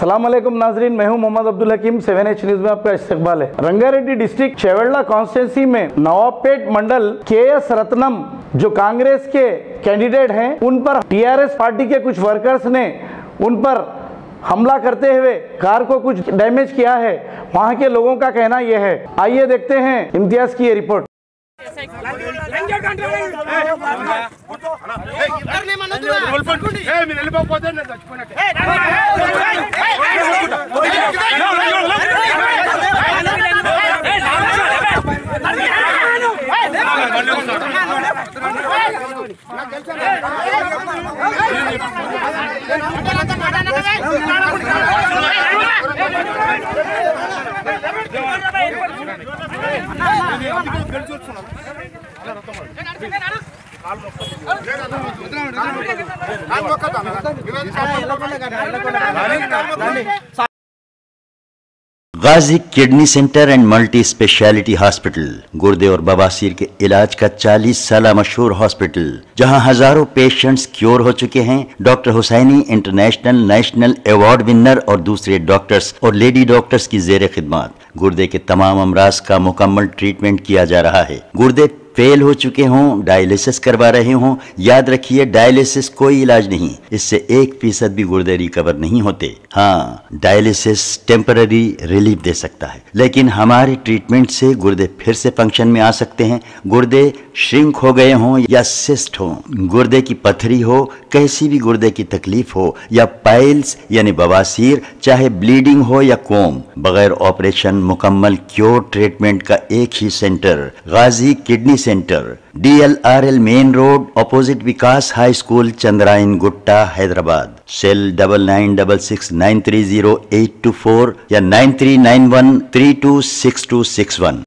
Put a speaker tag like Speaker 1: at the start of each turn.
Speaker 1: अस्सलाम वालेकुम नाजरीन, मैं हूं मोहम्मद अब्दुल हकीम। 7H न्यूज में आपका इस्तकबाल है। रंगारेड्डी डिस्ट्रिक्ट चेवेल्ला कॉन्स्टिट्यूंसी में नवाबपेट मंडल KS रत्नम जो कांग्रेस के कैंडिडेट हैं, उन पर TRS पार्टी के कुछ वर्कर्स ने उन पर हमला करते हुए कार को कुछ डैमेज किया है। वहां के लोगों का कहना यह है। आइए देखते हैं इम्तियाज की ये report.
Speaker 2: Ghazi kidney centre and multi speciality hospital गुर्दे और बवासीर के इलाज का 40 साल मशहूर हॉस्पिटल, जहां हजारों पेशेंट्स क्योर हो चुके हैं। Doctor Husaini international national award winner और दूसरे डॉक्टर्स और लेडी डॉक्टर्स की जेर खिदमत गुर्दे के तमाम अमराज का मुकम्मल ट्रीटमेंट किया जा रहा है। गुर्दे फेल हो चुके हों, डायलिसिस करवा रहे हों, याद रखिए डायलिसिस कोई इलाज नहीं, इससे 1% भी गुर्दे रिकवर नहीं होते। हाँ, डायलिसिस टेम्पररी रिलीफ दे सकता है, लेकिन हमारे ट्रीटमेंट से गुर्दे फिर से फंक्शन में आ सकते हैं। गुर्दे श्रिंक हो गए हों या सिस्ट हो, गुर्दे की पथरी हो, कैसी भी गुर्दे की तकलीफ हो, या पाइल्स यानी बवासीर, चाहे ब्लीडिंग हो या कोम, बगैर ऑपरेशन मुकम्मल क्योर ट्रीटमेंट का एक ही centre, Ghazi kidney centre, DLRL main road, opposite Vikas high school, Chandrayan Gutta, Hyderabad. Cell 9966930824 या 9391326261।